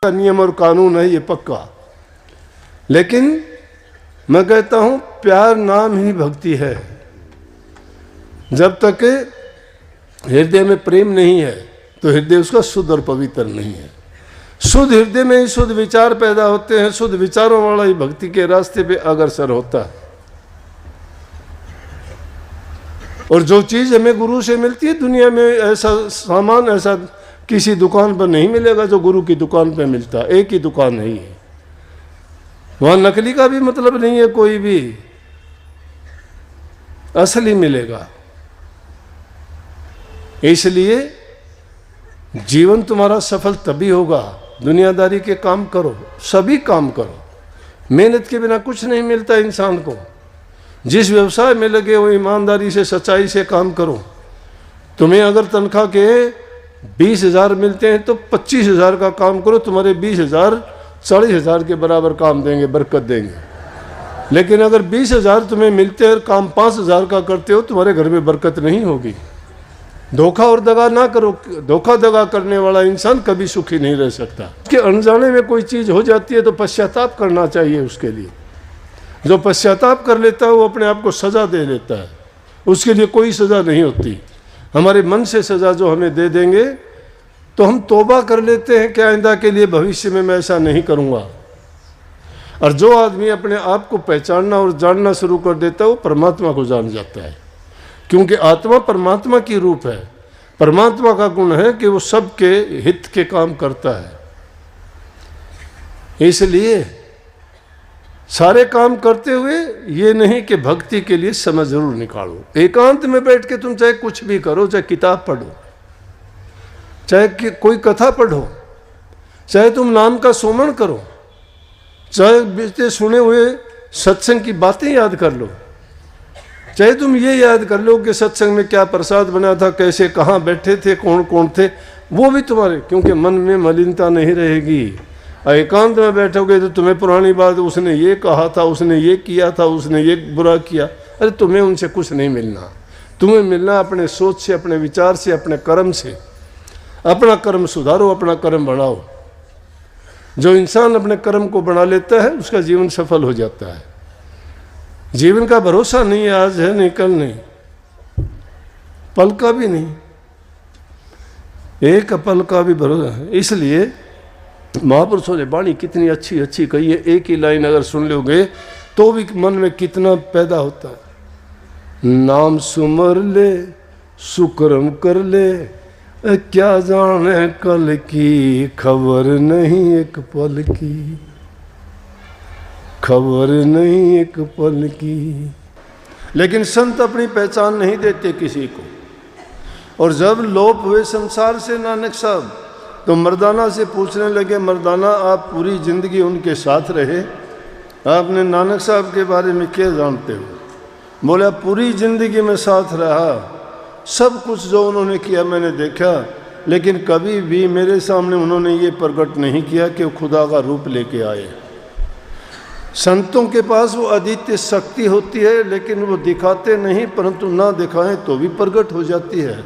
नियम और कानून है ये पक्का, लेकिन मैं कहता हूं प्यार नाम ही भक्ति है। जब तक हृदय में प्रेम नहीं है तो हृदय उसका शुद्ध और पवित्र नहीं है। शुद्ध हृदय में ही शुद्ध विचार पैदा होते हैं, शुद्ध विचारों वाला ही भक्ति के रास्ते पे अग्रसर होता है। और जो चीज हमें गुरु से मिलती है, दुनिया में ऐसा सामान ऐसा किसी दुकान पर नहीं मिलेगा जो गुरु की दुकान पर मिलता। एक ही दुकान है ये, वहां नकली का भी मतलब नहीं है, कोई भी असली मिलेगा। इसलिए जीवन तुम्हारा सफल तभी होगा, दुनियादारी के काम करो, सभी काम करो। मेहनत के बिना कुछ नहीं मिलता इंसान को। जिस व्यवसाय में लगे हो ईमानदारी से सच्चाई से काम करो। तुम्हें अगर तनख्वाह के 20,000 मिलते हैं तो 25,000 का काम करो, तुम्हारे 20,000 40,000 के बराबर काम देंगे, बरकत देंगे। लेकिन अगर 20,000 तुम्हें मिलते हैं और काम 5,000 का करते हो, तुम्हारे घर में बरकत नहीं होगी। धोखा और दगा ना करो। धोखा दगा करने वाला इंसान कभी सुखी नहीं रह सकता। उसके अनजाने में कोई चीज हो जाती है तो पश्चाताप करना चाहिए उसके लिए। जो पश्चाताप कर लेता है वो अपने आप को सजा दे लेता है, उसके लिए कोई सजा नहीं होती। हमारे मन से सजा जो हमें दे देंगे तो हम तौबा कर लेते हैं कि आइंदा के लिए भविष्य में मैं ऐसा नहीं करूँगा। और जो आदमी अपने आप को पहचानना और जानना शुरू कर देता है वो परमात्मा को जान जाता है, क्योंकि आत्मा परमात्मा की रूप है। परमात्मा का गुण है कि वो सबके हित के काम करता है। इसलिए सारे काम करते हुए ये नहीं कि भक्ति के लिए समय जरूर निकालो। एकांत में बैठ के तुम चाहे कुछ भी करो, चाहे किताब पढ़ो, चाहे कोई कथा पढ़ो, चाहे तुम नाम का सुमरण करो, चाहे बीते सुने हुए सत्संग की बातें याद कर लो, चाहे तुम ये याद कर लो कि सत्संग में क्या प्रसाद बना था, कैसे कहाँ बैठे थे, कौन कौन थे, वो भी तुम्हारे, क्योंकि मन में मलिनता नहीं रहेगी। एकांत में बैठोगे तो तुम्हें पुरानी बात, उसने ये कहा था, उसने ये किया था, उसने ये बुरा किया, अरे तुम्हें उनसे कुछ नहीं मिलना। तुम्हें मिलना अपने सोच से, अपने विचार से, अपने कर्म से। अपना कर्म सुधारो, अपना कर्म बढ़ाओ। जो इंसान अपने कर्म को बढ़ा लेता है उसका जीवन सफल हो जाता है। जीवन का भरोसा नहीं है, आज है नहीं कल नहीं, पल का भी नहीं, एक पल का भी भरोसा है। इसलिए महापुरुषों ने वाणी कितनी अच्छी अच्छी कही है। एक ही लाइन अगर सुन लोगे तो भी मन में कितना पैदा होता है। नाम सुमर ले, सुकर्म कर ले, क्या जाने कल की, खबर नहीं एक पल की, खबर नहीं एक पल की। लेकिन संत अपनी पहचान नहीं देते किसी को। और जब लोप हुए संसार से नानक साहब, तो मर्दाना से पूछने लगे, मर्दाना आप पूरी जिंदगी उनके साथ रहे, आपने नानक साहब के बारे में क्या जानते हो? बोला पूरी जिंदगी में साथ रहा, सब कुछ जो उन्होंने किया मैंने देखा, लेकिन कभी भी मेरे सामने उन्होंने ये प्रकट नहीं किया कि वो खुदा का रूप लेके आए। संतों के पास वो अद्वितीय शक्ति होती है, लेकिन वो दिखाते नहीं, परंतु ना दिखाएं तो भी प्रकट हो जाती है।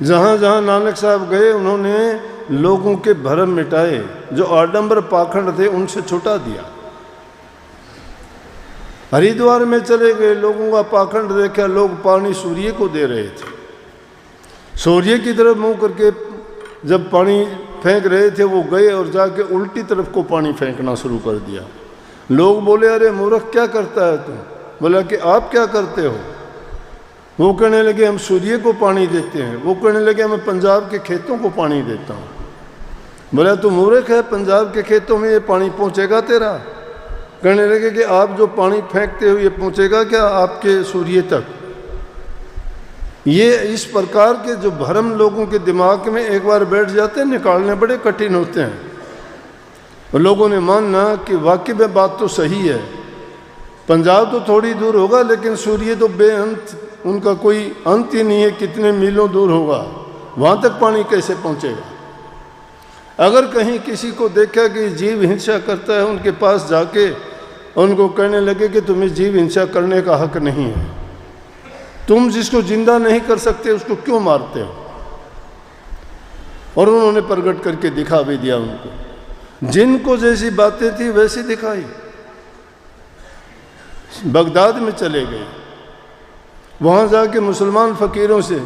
जहाँ जहाँ नानक साहब गए उन्होंने लोगों के भरम मिटाए, जो आडंबर पाखंड थे उनसे छुटा दिया। हरिद्वार में चले गए, लोगों का पाखंड देखा, लोग पानी सूर्य को दे रहे थे। सूर्य की तरफ मुंह करके जब पानी फेंक रहे थे, वो गए और जाके उल्टी तरफ को पानी फेंकना शुरू कर दिया। लोग बोले अरे मूर्ख क्या करता है तुम? बोला कि आप क्या करते हो? वो कहने लगे हम सूर्य को पानी देते हैं। वो कहने लगे मैं पंजाब के खेतों को पानी देता हूँ। बोला तू मूर्ख है, पंजाब के खेतों में ये पानी पहुँचेगा तेरा? कहने लगे कि आप जो पानी फेंकते हो ये पहुँचेगा क्या आपके सूर्य तक? ये इस प्रकार के जो भ्रम लोगों के दिमाग में एक बार बैठ जाते हैं, निकालने बड़े कठिन होते हैं। और लोगों ने मानना कि वाकई में बात तो सही है, पंजाब तो थोड़ी दूर होगा लेकिन सूर्य तो बेअंत, उनका कोई अंत ही नहीं है, कितने मीलों दूर होगा, वहाँ तक पानी कैसे पहुँचेगा? अगर कहीं किसी को देखा कि जीव हिंसा करता है, उनके पास जाके उनको कहने लगे कि तुम्हें जीव हिंसा करने का हक नहीं है, तुम जिसको जिंदा नहीं कर सकते उसको क्यों मारते हो? और उन्होंने प्रकट करके दिखा भी दिया उनको। जिनको जैसी बातें थी वैसी दिखाई। बगदाद में चले गए, वहाँ जाके मुसलमान फ़कीरों से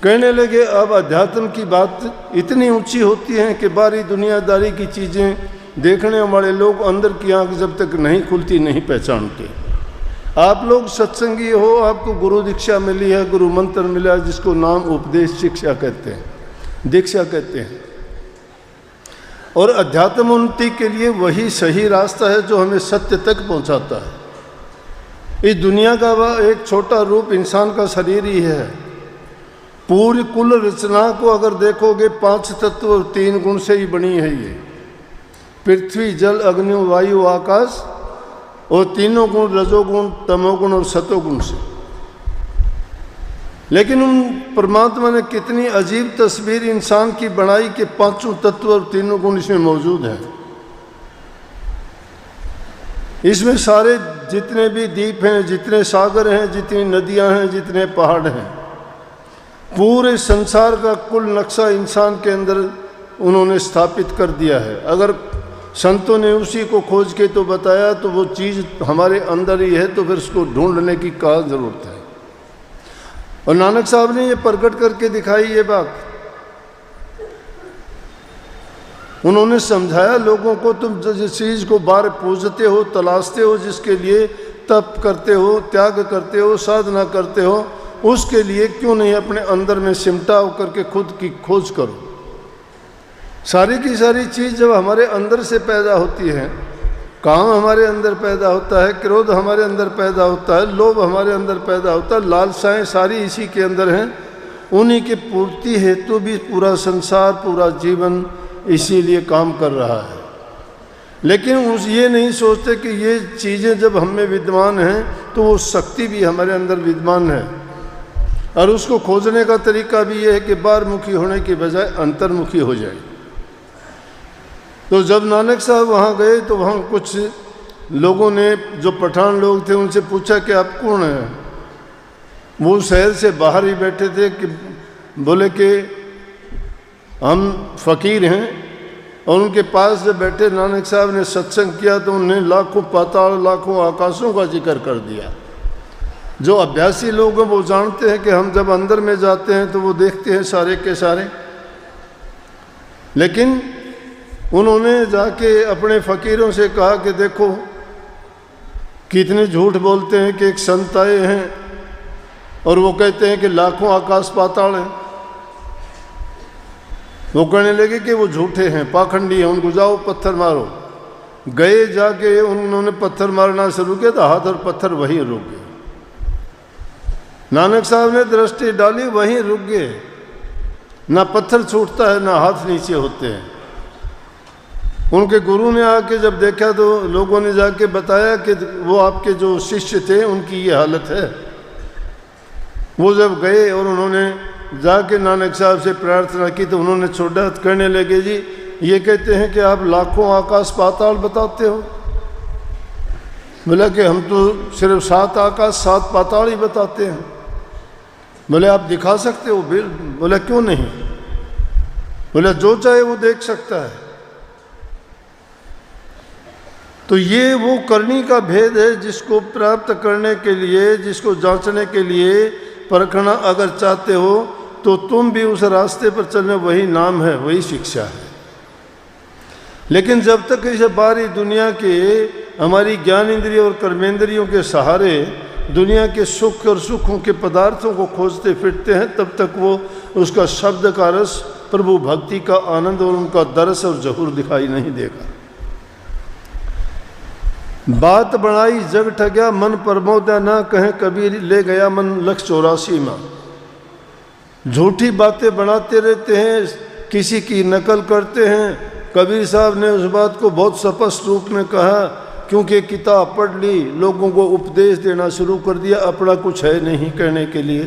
कहने लगे अब अध्यात्म की बात इतनी ऊंची होती है कि बारी दुनियादारी की चीज़ें देखने वाले लोग अंदर की आंख जब तक नहीं खुलती नहीं पहचानते। आप लोग सत्संगी हो, आपको गुरु दीक्षा मिली है, गुरु मंत्र मिला है, जिसको नाम उपदेश शिक्षा कहते हैं, दीक्षा कहते हैं। और अध्यात्म उन्नति के लिए वही सही रास्ता है जो हमें सत्य तक पहुंचाता है। इस दुनिया का वह एक छोटा रूप इंसान का शरीर ही है। पूरी कुल रचना को अगर देखोगे 5 तत्व और 3 गुण से ही बनी है ये, पृथ्वी जल अग्नि वायु आकाश, और तीनों गुण रजोगुण तमोगुण और सतोगुण से। लेकिन उन परमात्मा ने कितनी अजीब तस्वीर इंसान की बनाई कि 5 तत्व और 3 गुण इसमें मौजूद हैं। इसमें सारे जितने भी द्वीप हैं, जितने सागर हैं, जितनी नदियां हैं, जितने पहाड़ हैं, पूरे संसार का कुल नक्शा इंसान के अंदर उन्होंने स्थापित कर दिया है। अगर संतों ने उसी को खोज के तो बताया तो वो चीज़ हमारे अंदर ही है, तो फिर उसको ढूंढने की क्या ज़रूरत है। और नानक साहब ने ये प्रकट करके दिखाई ये बात। उन्होंने समझाया लोगों को, तुम जिस चीज़ को बार पूजते हो, तलाशते हो, जिसके लिए तप करते हो, त्याग करते हो, साधना करते हो, उसके लिए क्यों नहीं अपने अंदर में सिमटा होकर के खुद की खोज करो। सारी की सारी चीज़ जब हमारे अंदर से पैदा होती है, काम हमारे अंदर पैदा होता है, क्रोध हमारे अंदर पैदा होता है, लोभ हमारे अंदर पैदा होता है, लालसाएं सारी इसी के अंदर हैं। उन्हीं की पूर्ति हेतु भी पूरा संसार, पूरा जीवन इसीलिए काम कर रहा है। लेकिन उस ये नहीं सोचते कि ये चीज़ें जब हम में विद्यमान हैं तो वो शक्ति भी हमारे अंदर विद्यमान है। और उसको खोजने का तरीका भी ये है कि बाहरमुखी होने की बजाय अंतर्मुखी हो जाए। तो जब नानक साहब वहाँ गए तो वहाँ कुछ लोगों ने, जो पठान लोग थे, उनसे पूछा कि आप कौन हैं। वो शहर से बाहर ही बैठे थे कि बोले कि हम फ़कीर हैं। और उनके पास जब बैठे नानक साहब ने सत्संग किया तो उन्हें लाखों पाताल लाखों आकाशों का जिक्र कर दिया। जो अभ्यासी लोग हैं वो जानते हैं कि हम जब अंदर में जाते हैं तो वो देखते हैं सारे के सारे। लेकिन उन्होंने जाके अपने फ़कीरों से कहा कि देखो कितने झूठ बोलते हैं कि एक संत आए हैं और वो कहते हैं कि लाखों आकाश पाताल हैं। वो कहने लगे कि वो झूठे हैं, पाखंडी हैं, उनको जाओ पत्थर मारो। गए, जाके उन्होंने पत्थर मारना शुरू किया तो हाथ और पत्थर वहीं रुक गए। नानक साहब ने दृष्टि डाली, वहीं रुक गए। ना पत्थर छूटता है, ना हाथ नीचे होते हैं। उनके गुरु ने आके जब देखा तो लोगों ने जाके बताया कि वो आपके जो शिष्य थे उनकी ये हालत है। वो जब गए और उन्होंने जाके नानक साहब से प्रार्थना की तो उन्होंने छोड़ा, करने लगे जी ये कहते हैं कि आप लाखों आकाश पाताल बताते हो। बोला कि हम तो सिर्फ 7 आकाश 7 पाताल ही बताते हैं। बोले आप दिखा सकते हो? बोला क्यों नहीं। बोला जो चाहे वो देख सकता है। तो ये वो करनी का भेद है जिसको प्राप्त करने के लिए, जिसको जांचने के लिए, परखना अगर चाहते हो तो तुम भी उस रास्ते पर चलने, वही नाम है, वही शिक्षा है। लेकिन जब तक इसे बाहरी दुनिया के, हमारी ज्ञान इंद्रिय और कर्मेंद्रियों के सहारे दुनिया के सुख और सुखों के पदार्थों को खोजते फिरते हैं, तब तक वो उसका शब्द का रस, प्रभु भक्ति का आनंद और उनका दरस और जहूर दिखाई नहीं देगा। बात बढ़ाई जग ठग्या, मन प्रमोदा ना कहें कबीर, ले गया मन लक्ष्य 84 माँ। झूठी बातें बनाते रहते हैं, किसी की नकल करते हैं। कबीर साहब ने उस बात को बहुत स्पष्ट रूप में कहा, क्योंकि किताब पढ़ ली, लोगों को उपदेश देना शुरू कर दिया, अपना कुछ है नहीं कहने के लिए।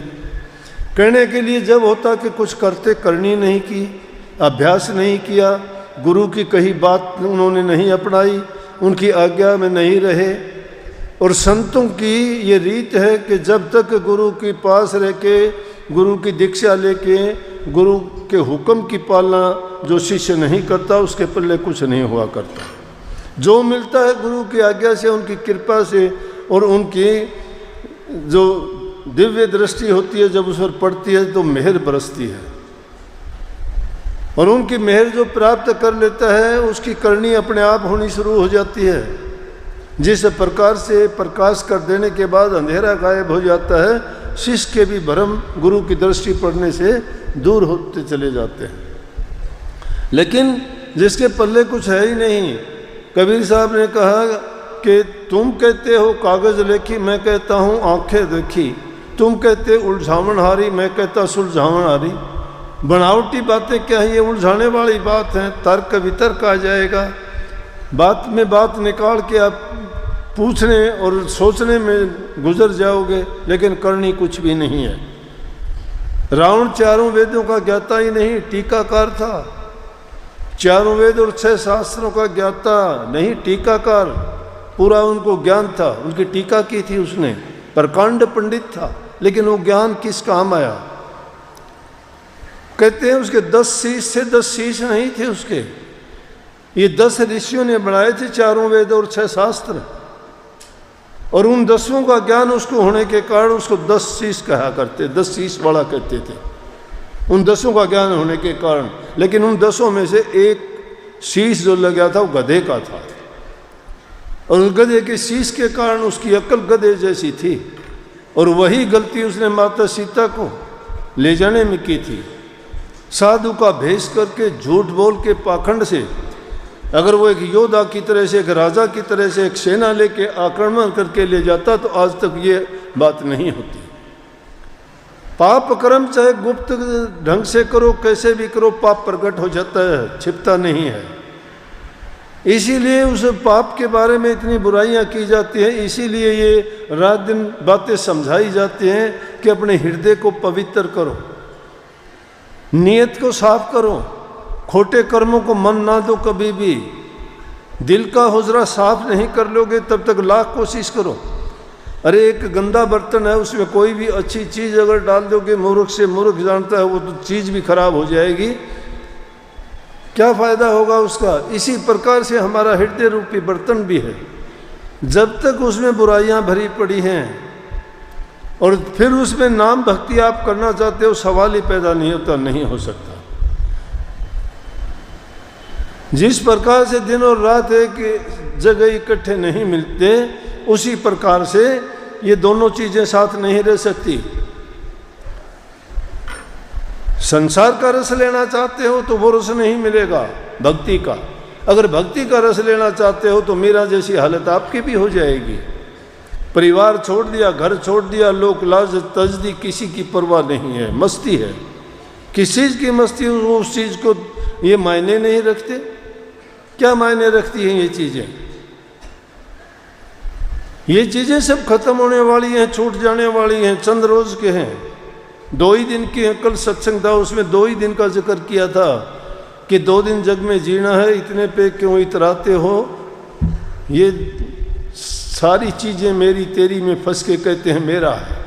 कहने के लिए जब होता कि कुछ करते, करनी नहीं की, अभ्यास नहीं किया, गुरु की कही बात उन्होंने नहीं अपनाई, उनकी आज्ञा में नहीं रहे। और संतों की ये रीत है कि जब तक गुरु के पास रह के, गुरु की दीक्षा लेके, गुरु के हुक्म की पालना जो शिष्य नहीं करता उसके पल्ले कुछ नहीं हुआ करता। जो मिलता है गुरु की आज्ञा से, उनकी कृपा से और उनकी जो दिव्य दृष्टि होती है, जब उस पर पड़ती है तो मेहर बरसती है। और उनकी मेहर जो प्राप्त कर लेता है उसकी करनी अपने आप होनी शुरू हो जाती है। जिस प्रकार से प्रकाश कर देने के बाद अंधेरा गायब हो जाता है, शिष्य के भी भ्रम गुरु की दृष्टि पड़ने से दूर होते चले जाते हैं। लेकिन जिसके पल्ले कुछ है ही नहीं, कबीर साहब ने कहा कि तुम कहते हो कागज़ लेखी, मैं कहता हूँ आंखें देखी। तुम कहते उलझावन हारी, मैं कहता सुलझावन हारी। बनावटी बातें क्या है, ये उलझाने वाली बात है। तर्क वितर्क आ जाएगा, बात में बात निकाल के आप पूछने और सोचने में गुजर जाओगे, लेकिन करनी कुछ भी नहीं है। रावण चारों वेदों का ज्ञाता ही नहीं, टीकाकार था। चारों वेद और 6 शास्त्रों का ज्ञाता नहीं, टीकाकार। पूरा उनको ज्ञान था, उनकी टीका की थी उसने। प्रकांड पंडित था, लेकिन वो ज्ञान किस काम आया। कहते हैं उसके 10 शीश थे, 10 शीश नहीं थे उसके। ये 10 ऋषियों ने बनाए थे चारों वेद और 6 शास्त्र, और उन 10 का ज्ञान उसको होने के कारण उसको 10 शीश कहा करते, 10 शीश वाला कहते थे उन 10 का ज्ञान होने के कारण। लेकिन उन 10 में से एक शीश जो लगा था वो गधे का था, और उस गधे के शीश के कारण उसकी अक्ल गधे जैसी थी। और वही गलती उसने माता सीता को ले जाने में की थी। साधु का भेष करके, झूठ बोल के, पाखंड से अगर वो एक योद्धा की तरह से, एक राजा की तरह से एक सेना लेके आक्रमण करके ले जाता तो आज तक ये बात नहीं होती। पाप कर्म चाहे गुप्त ढंग से करो, कैसे भी करो, पाप प्रकट हो जाता है, छिपता नहीं है। इसीलिए उस पाप के बारे में इतनी बुराइयां की जाती हैं। इसीलिए ये रात दिन बातें समझाई जाती हैं कि अपने हृदय को पवित्र करो, नियत को साफ करो, खोटे कर्मों को मन ना दो कभी भी। दिल का हुजरा साफ नहीं कर लोगे तब तक लाख कोशिश करो। अरे एक गंदा बर्तन है, उसमें कोई भी अच्छी चीज़ अगर डाल दोगे, मूर्ख से मूर्ख जानता है, वो तो चीज़ भी खराब हो जाएगी, क्या फ़ायदा होगा उसका। इसी प्रकार से हमारा हृदय रूपी बर्तन भी है। जब तक उसमें बुराइयां भरी पड़ी हैं और फिर उसमें नाम भक्ति आप करना चाहते हो, सवाल ही पैदा नहीं होता, नहीं हो सकता। जिस प्रकार से दिन और रात एक जगह इकट्ठे नहीं मिलते, उसी प्रकार से ये दोनों चीज़ें साथ नहीं रह सकती। संसार का रस लेना चाहते हो तो वो रस नहीं मिलेगा भक्ति का। अगर भक्ति का रस लेना चाहते हो तो मीरा जैसी हालत आपकी भी हो जाएगी। परिवार छोड़ दिया, घर छोड़ दिया, लोक लाज तजदी, किसी की परवाह नहीं है, मस्ती है। किस चीज़ की मस्ती, उस चीज़ को ये मायने नहीं रखते। क्या मायने रखती हैं ये चीज़ें? ये चीज़ें सब खत्म होने वाली हैं, छूट जाने वाली हैं, चंद रोज के हैं। 2 ही दिन की कल सत्संग था, उसमें 2 ही दिन का जिक्र किया था कि 2 दिन जग में जीना है, इतने पे क्यों इतराते हो। ये सारी चीज़ें मेरी तेरी में फंस के कहते हैं मेरा है।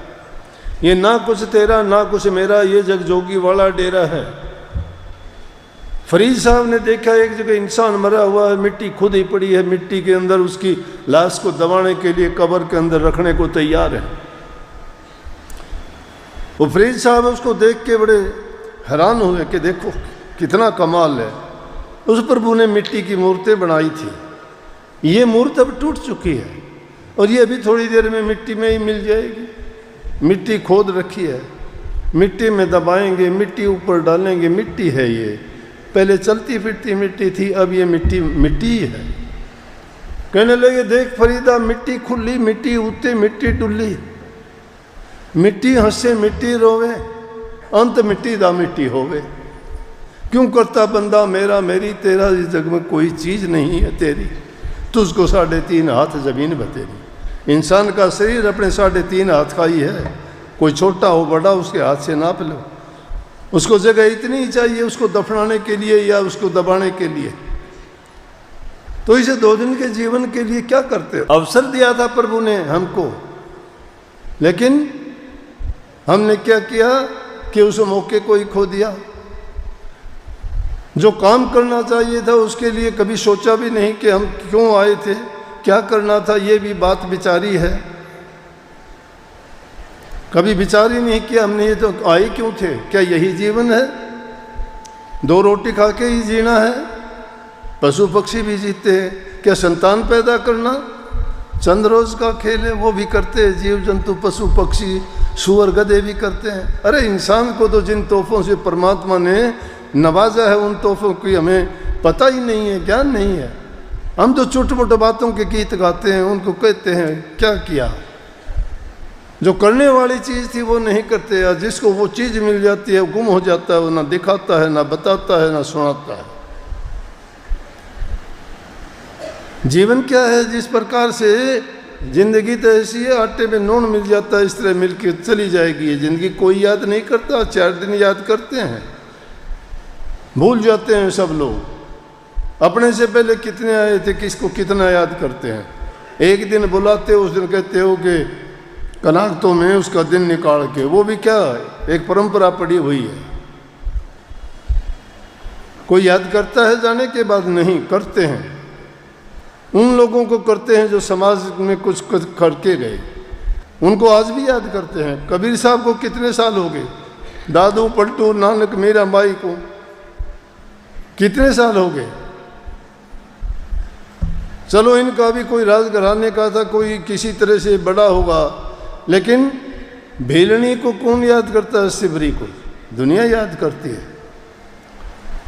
ये ना कुछ तेरा ना कुछ मेरा, ये जग जोगी वाला डेरा है। फरीद साहब ने देखा एक जगह इंसान मरा हुआ है, मिट्टी खुद ही पड़ी है, मिट्टी के अंदर उसकी लाश को दबाने के लिए कब्र के अंदर रखने को तैयार है। वो फरीद साहब उसको देख के बड़े हैरान हुए कि देखो कितना कमाल है। उस प्रभु ने मिट्टी की मूर्तें बनाई थी, ये मूर्त अब टूट चुकी है और ये अभी थोड़ी देर में मिट्टी में ही मिल जाएगी। मिट्टी खोद रखी है, मिट्टी में दबाएंगे, मिट्टी ऊपर डालेंगे, मिट्टी है ये। पहले चलती फिरती मिट्टी थी, अब ये मिट्टी मिट्टी है। कहने लगे देख फरीदा, मिट्टी खुली, मिट्टी उते, मिट्टी डुली, मिट्टी हंसे मिट्टी रोवे, अंत मिट्टी दा मिट्टी होवे। क्यों करता बंदा मेरा मेरी, तेरा इस जग में कोई चीज़ नहीं है तेरी, तुझको 3.5 हाथ जमीन बतेरी। इंसान का शरीर अपने 3.5 हाथ का ही है, कोई छोटा हो बड़ा उसके हाथ से नाप लो। उसको जगह इतनी ही चाहिए उसको दफनाने के लिए या उसको दबाने के लिए। तो इसे 2 दिन के जीवन के लिए क्या करते हो? अवसर दिया था प्रभु ने हमको, लेकिन हमने क्या किया कि उस मौके को ही खो दिया। जो काम करना चाहिए था उसके लिए कभी सोचा भी नहीं कि हम क्यों आए थे, क्या करना था, ये भी बात विचारी है। कभी विचार ही नहीं किया हमने ये तो आए क्यों थे, क्या यही जीवन है? 2 रोटी खा के ही जीना है? पशु पक्षी भी जीते हैं, क्या संतान पैदा करना चंद रोज का खेल है? वो भी करते हैं, जीव जंतु पशु पक्षी सूअर गधे भी करते हैं। अरे इंसान को तो जिन तोहफों से परमात्मा ने नवाजा है उन तोहफों की हमें पता ही नहीं है, ज्ञान नहीं है। हम तो छोटे मोटे बातों के गीत गाते हैं, उनको कहते हैं क्या किया। जो करने वाली चीज़ थी वो नहीं करते, या जिसको वो चीज़ मिल जाती है वो गुम हो जाता है, वो ना दिखाता है, ना बताता है, ना सुनाता है। जीवन क्या है? जिस प्रकार से जिंदगी तो ऐसी है, आटे में नून मिल जाता है, इस तरह मिल के चली जाएगी ये जिंदगी। कोई याद नहीं करता, 4 दिन याद करते हैं, भूल जाते हैं सब लोग। अपने से पहले कितने आए थे, किसको कितना याद करते हैं। एक दिन बुलाते उस दिन कहते हो कि कनाकतों में उसका दिन निकाल के, वो भी क्या एक परंपरा पड़ी हुई है। कोई याद करता है जाने के बाद? नहीं करते हैं। उन लोगों को करते हैं जो समाज में कुछ करके गए, उनको आज भी याद करते हैं। कबीर साहब को कितने साल हो गए, दादू पलटू नानक मीरा बाई को कितने साल हो गए। चलो इनका भी कोई राज घराने का था, कोई किसी तरह से बड़ा होगा, लेकिन भेलनी को कौन याद करता है? सिबरी को दुनिया याद करती है।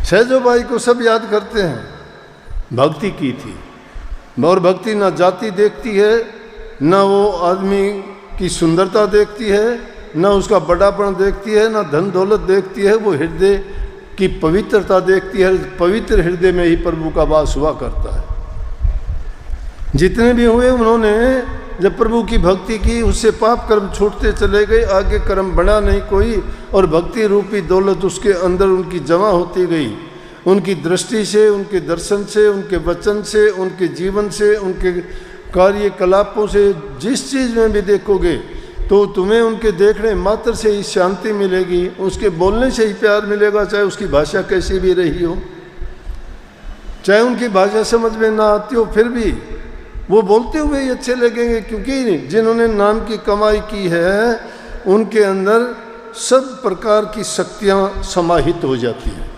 सहजोबाई को सब याद करते हैं, भक्ति की थी। और भक्ति ना जाति देखती है, ना वो आदमी की सुंदरता देखती है, ना उसका बड़ापन देखती है, ना धन दौलत देखती है। वो हृदय की पवित्रता देखती है। पवित्र हृदय में ही प्रभु का वास हुआ करता है। जितने भी हुए उन्होंने जब प्रभु की भक्ति की, उससे पाप कर्म छूटते चले गए, आगे कर्म बढ़ा नहीं कोई, और भक्ति रूपी दौलत उसके अंदर उनकी जमा होती गई। उनकी दृष्टि से, उनके दर्शन से, उनके वचन से, उनके जीवन से, उनके कार्यकलापों से, जिस चीज़ में भी देखोगे तो तुम्हें उनके देखने मात्र से ही शांति मिलेगी, उसके बोलने से ही प्यार मिलेगा, चाहे उसकी भाषा कैसी भी रही हो, चाहे उनकी भाषा समझ में ना आती हो, फिर भी वो बोलते हुए ही अच्छे लगेंगे। क्योंकि जिन्होंने नाम की कमाई की है उनके अंदर सब प्रकार की शक्तियाँ समाहित हो जाती हैं।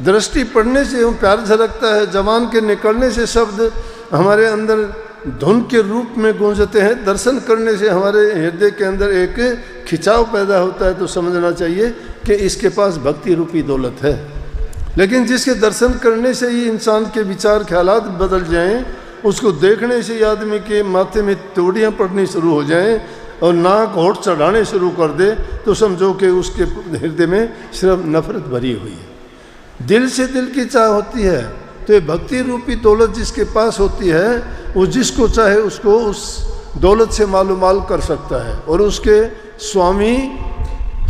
दृष्टि पड़ने से वो प्यार झलकता है, जबान के निकलने से शब्द हमारे अंदर धुन के रूप में गूंजते हैं, दर्शन करने से हमारे हृदय के अंदर एक खिंचाव पैदा होता है। तो समझना चाहिए कि इसके पास भक्ति रूपी दौलत है। लेकिन जिसके दर्शन करने से ही इंसान के विचार ख्यालात बदल जाएं, उसको देखने से ही आदमी के माथे में तोड़ियाँ पड़नी शुरू हो जाएं और नाक होठ चढ़ाने शुरू कर दे, तो समझो कि उसके हृदय में सिर्फ नफरत भरी हुई है। दिल से दिल की चाह होती है। तो ये भक्ति रूपी दौलत जिसके पास होती है, वो जिसको चाहे उसको उस दौलत से मालूमाल कर सकता है। और उसके स्वामी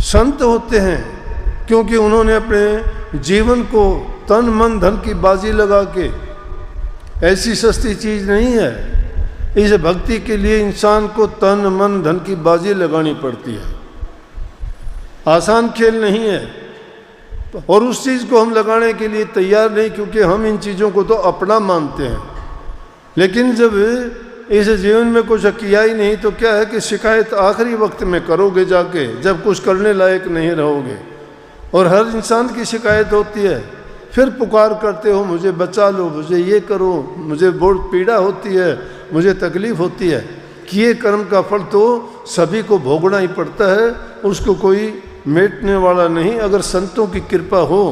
संत होते हैं, क्योंकि उन्होंने अपने जीवन को तन मन धन की बाजी लगा के, ऐसी सस्ती चीज़ नहीं है, इस भक्ति के लिए इंसान को तन मन धन की बाजी लगानी पड़ती है। आसान खेल नहीं है। और उस चीज़ को हम लगाने के लिए तैयार नहीं, क्योंकि हम इन चीज़ों को तो अपना मानते हैं। लेकिन जब इस जीवन में कुछ किया ही नहीं, तो क्या है कि शिकायत आखिरी वक्त में करोगे जाके, जब कुछ करने लायक नहीं रहोगे। और हर इंसान की शिकायत होती है, फिर पुकार करते हो मुझे बचा लो, मुझे ये करो, मुझे बहुत पीड़ा होती है, मुझे तकलीफ़ होती है। किए कर्म का फल तो सभी को भोगना ही पड़ता है, उसको कोई मिटने वाला नहीं। अगर संतों की कृपा हो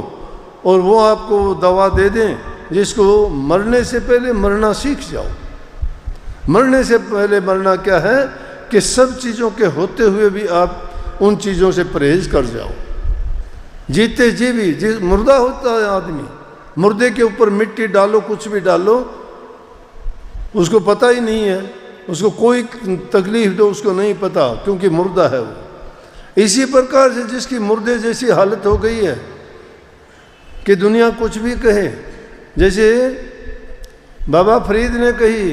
और वो आपको दवा दे दें जिसको मरने से पहले मरना सीख जाओ। मरने से पहले मरना क्या है कि सब चीज़ों के होते हुए भी आप उन चीज़ों से परहेज कर जाओ। जीते जी भी मुर्दा होता है आदमी, मुर्दे के ऊपर मिट्टी डालो, कुछ भी डालो, उसको पता ही नहीं है, उसको कोई तकलीफ दो उसको नहीं पता, क्योंकि मुर्दा है वो। इसी प्रकार से जिसकी मुर्दे जैसी हालत हो गई है कि दुनिया कुछ भी कहे, जैसे बाबा फरीद ने कही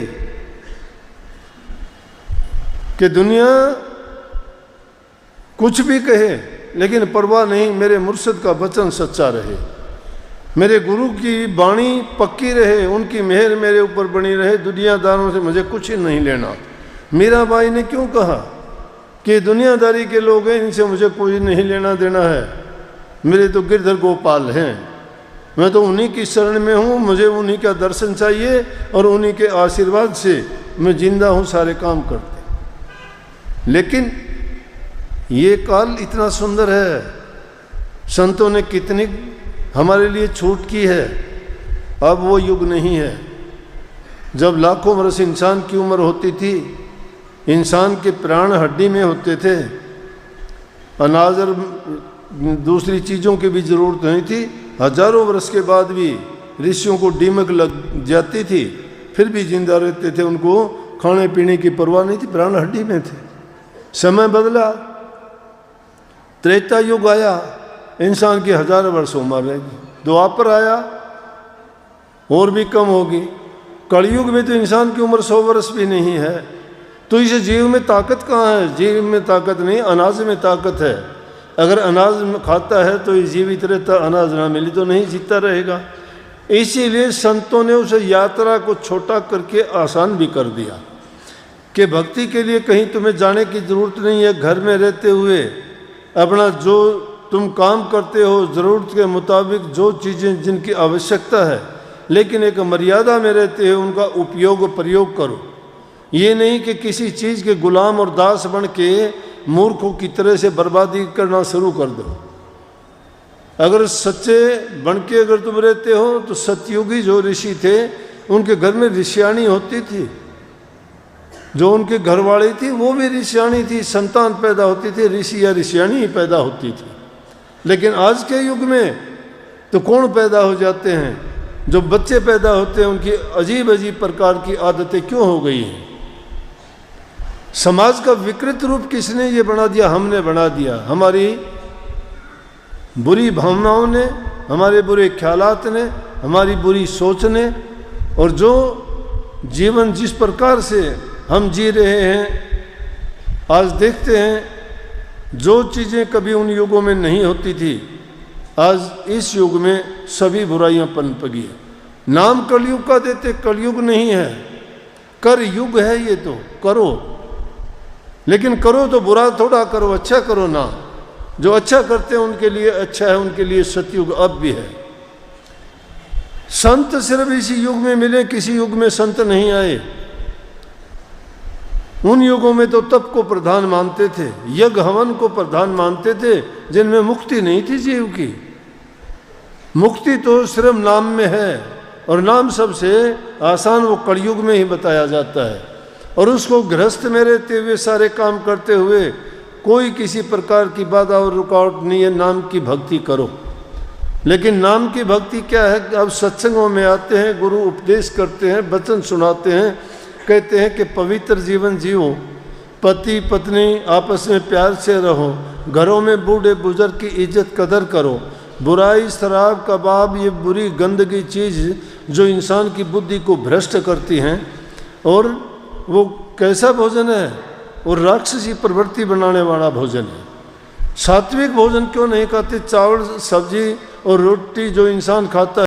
कि दुनिया कुछ भी कहे लेकिन परवाह नहीं, मेरे मुर्शिद का वचन सच्चा रहे। मेरे गुरु की वाणी पक्की रहे, उनकी मेहर मेरे ऊपर बनी रहे, दुनियादारों से मुझे कुछ ही नहीं लेना। मीराबाई ने क्यों कहा कि दुनियादारी के लोग हैं, इनसे मुझे कोई नहीं लेना देना है, मेरे तो गिरधर गोपाल हैं, मैं तो उन्हीं की शरण में हूँ, मुझे उन्हीं का दर्शन चाहिए और उन्हीं के आशीर्वाद से मैं जिंदा हूँ, सारे काम करते। लेकिन ये काल इतना सुंदर है, संतों ने कितनी हमारे लिए छूट की है। अब वो युग नहीं है जब लाखों वर्ष इंसान की उम्र होती थी, इंसान के प्राण हड्डी में होते थे, अनाज और दूसरी चीज़ों की भी ज़रूरत नहीं थी। हजारों वर्ष के बाद भी ऋषियों को दीमक लग जाती थी, फिर भी जिंदा रहते थे, उनको खाने पीने की परवाह नहीं थी, प्राण हड्डी में थे। समय बदला, त्रेता युग आया, इंसान की हजारों वर्ष उम्र रहेगी। द्वापर आया, और भी कम होगी। कलयुग में तो इंसान की उम्र 100 वर्ष भी नहीं है। तो इस जीव में ताकत कहाँ है? जीव में ताकत नहीं, अनाज में ताकत है। अगर अनाज खाता है तो ये जीवित रहता, अनाज ना मिली तो नहीं जीता रहेगा। इसीलिए संतों ने उस यात्रा को छोटा करके आसान भी कर दिया कि भक्ति के लिए कहीं तुम्हें जाने की ज़रूरत नहीं है। घर में रहते हुए अपना जो तुम काम करते हो, ज़रूरत के मुताबिक जो चीज़ें जिनकी आवश्यकता है, लेकिन एक मर्यादा में रहते हुए उनका उपयोग प्रयोग करो। ये नहीं कि किसी चीज़ के गुलाम और दास बन के मूर्खों की तरह से बर्बादी करना शुरू कर दो। अगर सच्चे बन के अगर तुम रहते हो तो सतयुगी जो ऋषि थे उनके घर में ऋषियाणी होती थी, जो उनके घरवाली थी वो भी ऋषियाणी थी, संतान पैदा होती थी, ऋषि या ऋषियाणी ही पैदा होती थी। लेकिन आज के युग में तो कौन पैदा हो जाते हैं? जो बच्चे पैदा होते हैं उनकी अजीब अजीब प्रकार की आदतें क्यों हो गई हैं? समाज का विकृत रूप किसने ये बना दिया? हमने बना दिया। हमारी बुरी भावनाओं ने, हमारे बुरे ख्यालात ने, हमारी बुरी सोच ने, और जो जीवन जिस प्रकार से हम जी रहे हैं आज देखते हैं, जो चीज़ें कभी उन युगों में नहीं होती थी आज इस युग में सभी बुराइयां पनप गई है। नाम कलयुग का देते, कलयुग नहीं है, कर युग है ये। तो करो, लेकिन करो तो बुरा थोड़ा करो, अच्छा करो ना। जो अच्छा करते हैं उनके लिए अच्छा है, उनके लिए सतयुग अब भी है। संत सिर्फ इसी युग में मिले, किसी युग में संत नहीं आए। उन युगों में तो तप को प्रधान मानते थे, यज्ञ हवन को प्रधान मानते थे, जिनमें मुक्ति नहीं थी जीव की। मुक्ति तो सिर्फ नाम में है, और नाम सबसे आसान वो कलयुग में ही बताया जाता है। और उसको गृहस्थ में रहते हुए सारे काम करते हुए कोई किसी प्रकार की बाधा और रुकावट नहीं है। नाम की भक्ति करो। लेकिन नाम की भक्ति क्या है? अब सत्संगों में आते हैं, गुरु उपदेश करते हैं, वचन सुनाते हैं, कहते हैं कि पवित्र जीवन जियो, पति पत्नी आपस में प्यार से रहो, घरों में बूढ़े बुजुर्ग की इज्जत कदर करो, बुराई शराब कबाब ये बुरी गंदगी चीज़ जो इंसान की बुद्धि को भ्रष्ट करती हैं, और वो कैसा भोजन है? वो राक्षसी प्रवृत्ति बनाने वाला भोजन है। सात्विक भोजन क्यों नहीं खाते? चावल सब्जी और रोटी जो इंसान खाता है